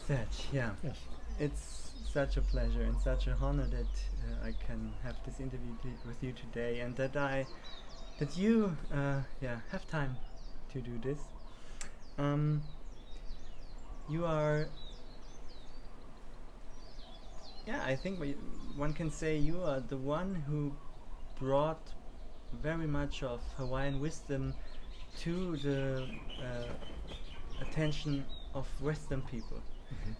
Serge, yeah. Yes. It's such a pleasure and such a honor that I can have this interview with you today, and that you have time to do this. You are, I think one can say you are the one who brought very much of Hawaiian wisdom to the attention of Western people.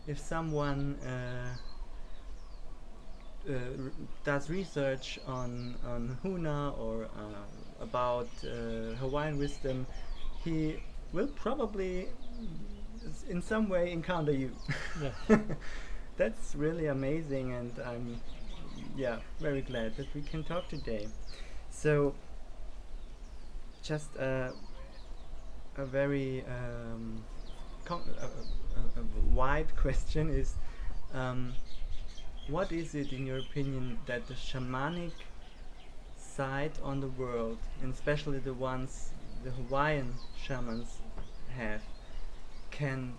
If someone does research on Huna or about Hawaiian wisdom, he will probably in some way encounter you. Yeah. That's really amazing, and I'm very glad that we can talk today. So just a very a wide question is, what is it in your opinion that the shamanic side on the world, and especially the ones the Hawaiian shamans have, can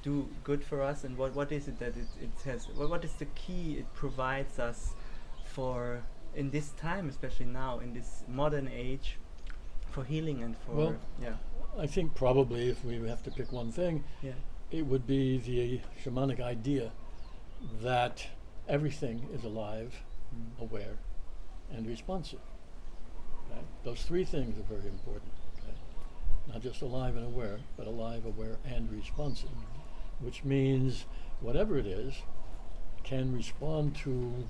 do good for us, and what is it that it has, what is the key it provides us for in this time, especially now in this modern age, for healing and for Well, I think probably if we have to pick one thing, it would be the shamanic idea that everything is alive, aware, and responsive. Okay? Those three things are very important. Okay? Not just alive and aware, but alive, aware, and responsive, which means whatever it is can respond to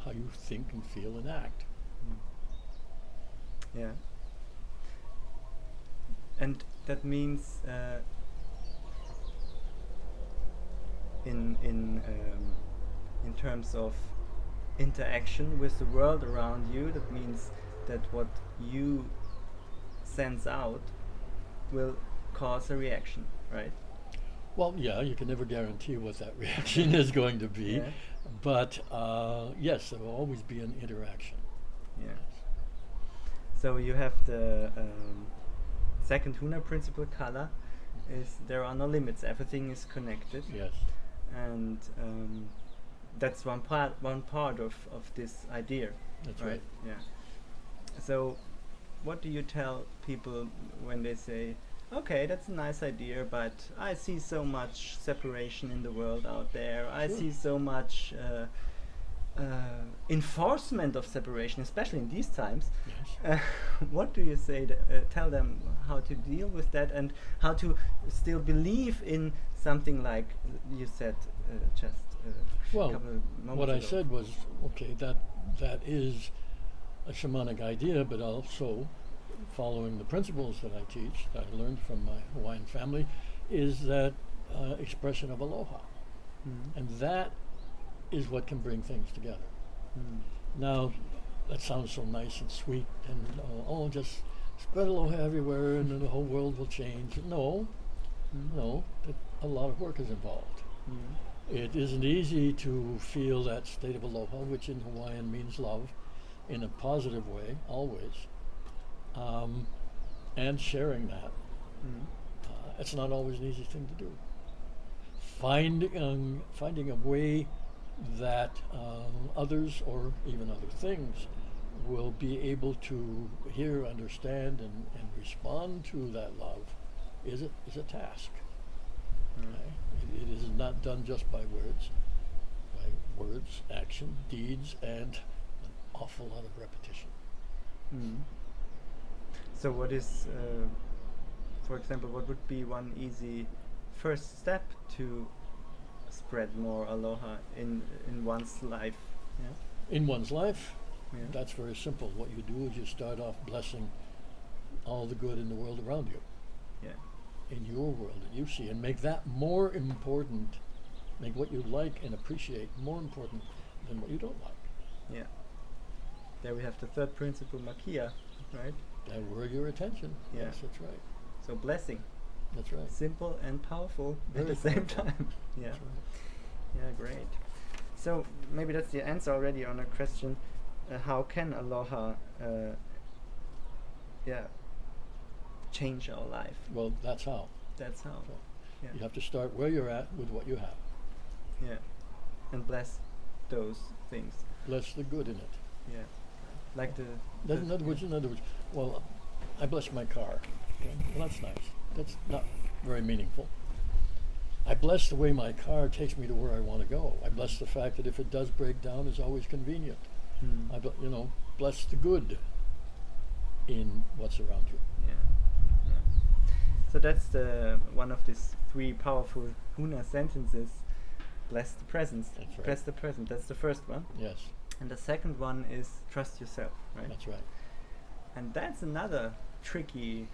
how you think and feel and act. Yeah. And that means in terms of interaction with the world around you, that means that what you sense out will cause a reaction, right? Well, yeah, you can never guarantee what that reaction is going to be, but yes, there will always be an interaction. Yeah. So you have the second Huna principle, kala, is there are no limits, everything is connected. Yes. And that's one part of this idea. That's right. Yeah. So what do you tell people when they say, okay, that's a nice idea, but I see so much separation in the world out there, I see so much enforcement of separation, especially in these times. Yes. What do you say tell them how to deal with that, and how to still believe in something like you said just a Well, couple of moments what I ago? said was, okay, that is a shamanic idea, but also following the principles that I teach, that I learned from my Hawaiian family, is that expression of aloha. And that is what can bring things together. Now, that sounds so nice and sweet, and just spread aloha everywhere and then the whole world will change. No, a lot of work is involved. It isn't easy to feel that state of aloha, which in Hawaiian means love, in a positive way, always, and sharing that. It's not always an easy thing to do. Finding a way that others, or even other things, will be able to hear, understand, and respond to that love is a task. Okay? It is not done just by words, action, deeds, and an awful lot of repetition. So what is, for example, what would be one easy first step to spread more aloha in one's life? In one's life, that's very simple. What you do is you start off blessing all the good in the world around you. In your world that you see, and make that more important, make what you like and appreciate more important than what you don't like. There we have the third principle, makia, right? Divert your attention. Yes, that's right. So blessing. That's right. Simple and powerful Very at the same powerful. time. That's right. Yeah, great. So maybe that's the answer already on a question. How can aloha change our life? Well, that's how. That's how. Yeah. You have to start where you're at with what you have. Yeah. And bless those things. Bless the good in it. Yeah. Like the In other words, well, I bless my car. Okay? Well, that's nice. That's not very meaningful. I bless the way my car takes me to where I want to go. I bless the fact that if it does break down, it's always convenient. I bless the good in what's around you. Yeah. So that's the one of these 3 powerful Huna sentences. Bless the present. That's right. Bless the present. That's the first one. Yes, And the second one is trust yourself, right? that's right. And that's another tricky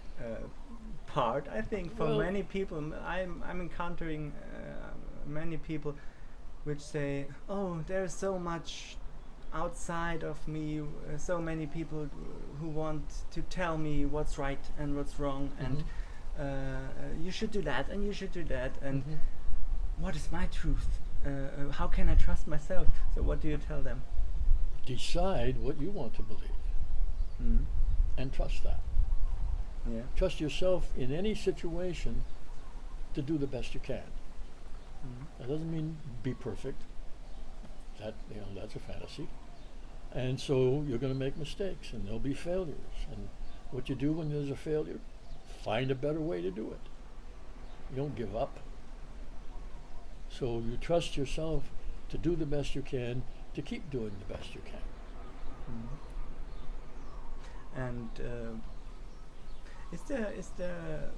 part, I think, for Well, many people. I'm encountering many people which say, "Oh, there's so much outside of me. So many people who want to tell me what's right and what's wrong, and you should do that, and you should do that, and what is my truth? How can I trust myself?" So, what do you tell them? Decide what you want to believe and trust that. Yeah. Trust yourself in any situation to do the best you can. That doesn't mean be perfect. That's a fantasy. And so you're going to make mistakes, and there'll be failures. And what you do when there's a failure, find a better way to do it. You don't give up. So you trust yourself to do the best you can, to keep doing the best you can. And is there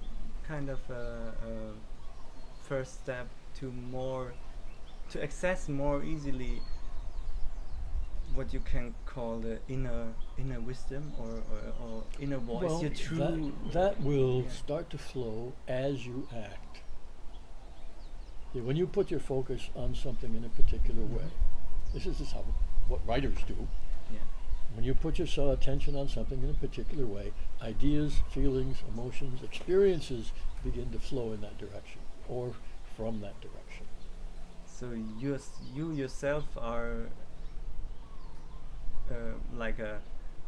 kind of a first step to access more easily what you can call the inner wisdom or inner voice, Well, your true that will start to flow as you act. When you put your focus on something in a particular way, this is what writers do. Yeah. When you put your attention on something in a particular way, ideas, feelings, emotions, experiences begin to flow in that direction or from that direction. So you yourself are like a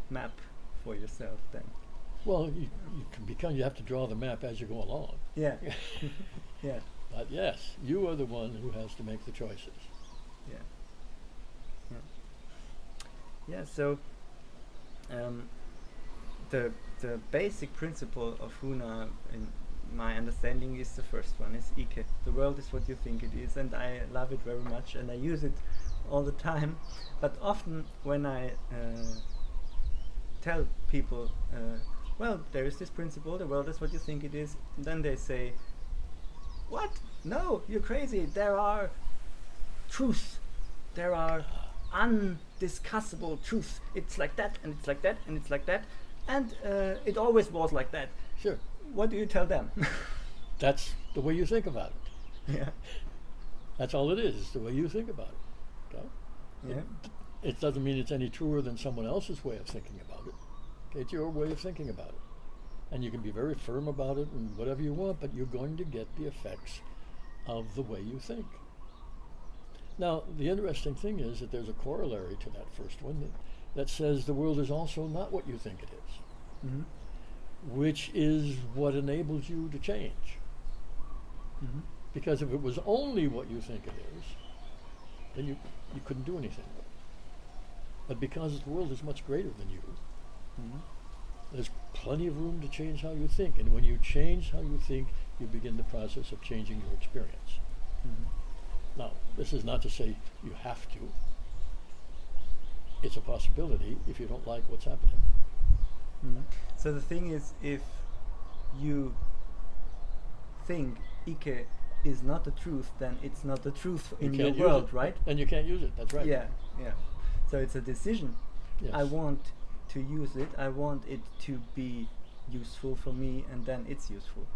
map for yourself then. Well, you have to draw the map as you go along. Yeah. Yeah. But yes, you are the one who has to make the choices. Yeah. Yeah. So the basic principle of Huna, in my understanding, is the first one. Is Ike. The world is what you think it is, and I love it very much, and I use it all the time. But often when I tell people, well, there is this principle, the world is what you think it is, then they say, "What? No, you're crazy. There are truths. There are undiscussable truths. It's like that, and it's like that, and it's like that, and it always was like that." Sure. What do you tell them? That's the way you think about it. Yeah. That's all it is, the way you think about it. Okay? Yeah. It doesn't mean it's any truer than someone else's way of thinking about it. Okay? It's your way of thinking about it. And you can be very firm about it and whatever you want, but you're going to get the effects of the way you think. Now, the interesting thing is that there's a corollary to that first one that says the world is also not what you think it is, which is what enables you to change. Because if it was only what you think it is, then you couldn't do anything. But because the world is much greater than you, there's plenty of room to change how you think. And when you change how you think, you begin the process of changing your experience. Now, this is not to say you have to. It's a possibility if you don't like what's happening. So the thing is, if you think Ike is not the truth, then it's not the truth in your world, right? And you can't use it, that's right. Yeah, yeah. So it's a decision. Yes. I want to use it, I want it to be useful for me, and then it's useful.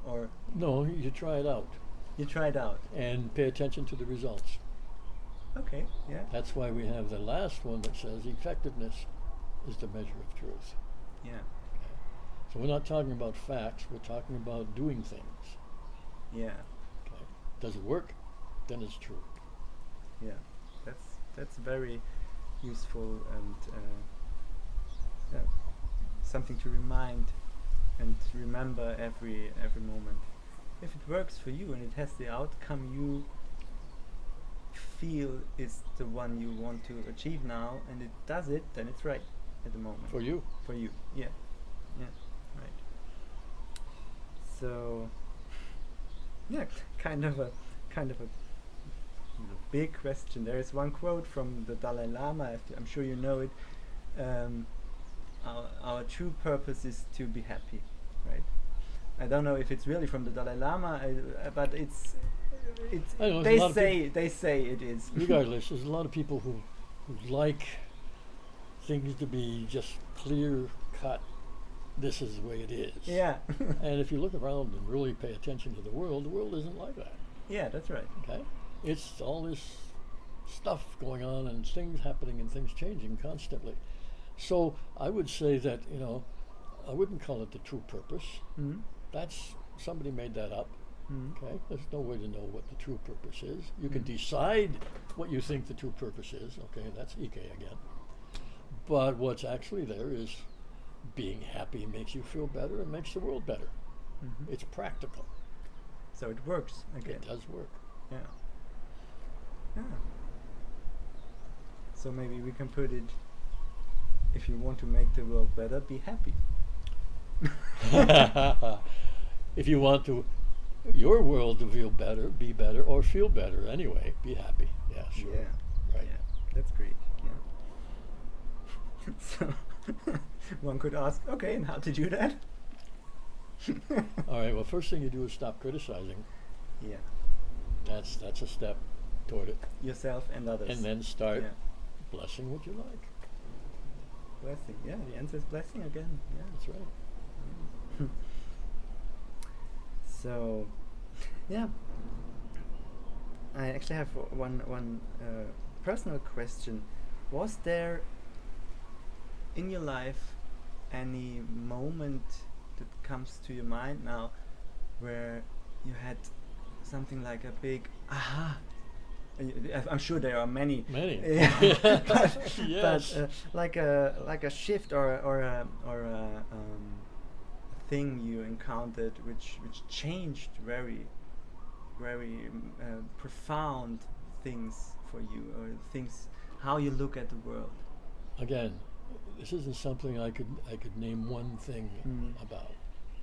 Or No, you try it out you try it out. and pay attention to the results. Okay, yeah. That's why we have the last one that says effectiveness is the measure of truth. Yeah, So we're not talking about facts, we're talking about doing things. yeah, Okay. Does it work? Then it's true. yeah. That's very useful and something to remind and remember every moment. if it works for you and it has the outcome you feel is the one you want to achieve now, and it does it, then it's right at the moment. For you. For you, yeah. Yeah, right. So, yeah, kind of a big question. There is one quote from the Dalai Lama, I'm sure you know it. Our true purpose is to be happy, right? I don't know if it's really from the Dalai Lama, but it's I know, they say it is. Regardless, there's a lot of people who like things to be just clear cut. This is the way it is. Yeah. And if you look around and really pay attention to the world isn't like that. Yeah, that's right. Okay, it's all this stuff going on and things happening and things changing constantly. So I would say that, I wouldn't call it the true purpose. Mm-hmm. That's, somebody made that up. Mm-hmm. Okay, there's no way to know what the true purpose is. You can decide what you think the true purpose is. Okay, that's Ike again. But what's actually there is being happy makes you feel better and makes the world better. Mm-hmm. It's practical. So it works again. It does work. Yeah. Yeah. So maybe we can put it, if you want to make the world better, be happy. If you want your world to feel better, be better, or feel better anyway, be happy. Yeah, sure. Yeah. Right. Yeah. That's great. Yeah. So one could ask, okay, and how to do that? All right, well, first thing you do is stop criticizing. Yeah. That's a step toward it. Yourself and others. And then start blessing what you like. Blessing, yeah, the answer is blessing again. Yeah, that's right. So, yeah, I actually have one personal question. Was there in your life any moment that comes to your mind now where you had something like a big aha? I'm sure there are many. Yeah. Yes. But like a shift or a thing you encountered which changed very profound things for you, or things how you look at the world. Again, this isn't something I could name one thing about.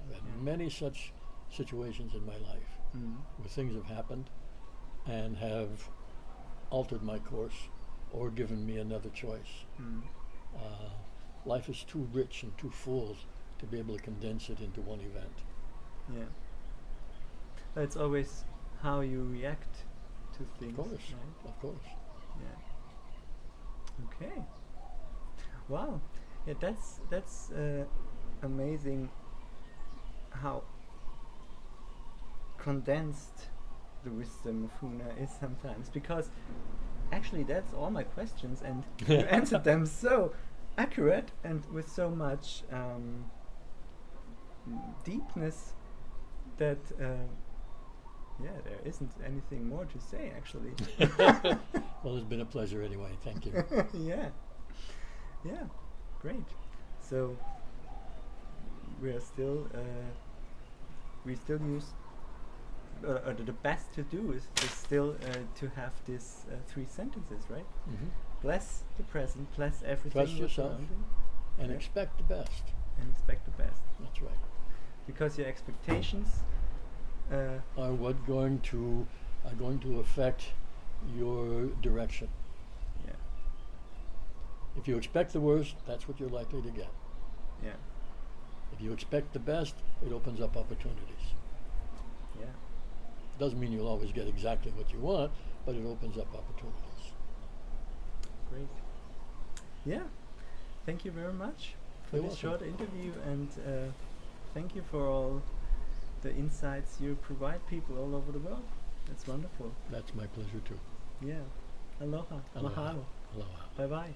I've had many such situations in my life where things have happened and have altered my course or given me another choice. Life is too rich and too full to be able to condense it into one event. Yeah. But it's always how you react to things. Of course, right? Of course. Yeah. Okay. Wow. Yeah, that's amazing how condensed the wisdom of Huna is sometimes, because actually that's all my questions and you answered them so accurate and with so much deepness that there isn't anything more to say actually. Well, it's been a pleasure anyway. Thank you. Yeah, great. So we still use the best to do is still to have these 3 sentences, right? Bless the present, bless everything. Trust yourself and expect the best. And expect the best. That's right. Because your expectations are going to affect your direction. Yeah. If you expect the worst, that's what you're likely to get. Yeah. If you expect the best, it opens up opportunities. Yeah. Doesn't mean you'll always get exactly what you want, but it opens up opportunities. Great. Yeah. Thank you very much for You're this welcome. short interview, and thank you for all the insights you provide people all over the world. That's wonderful. That's my pleasure too. Yeah. Aloha. Aloha. Mahalo. Aloha. Bye-bye.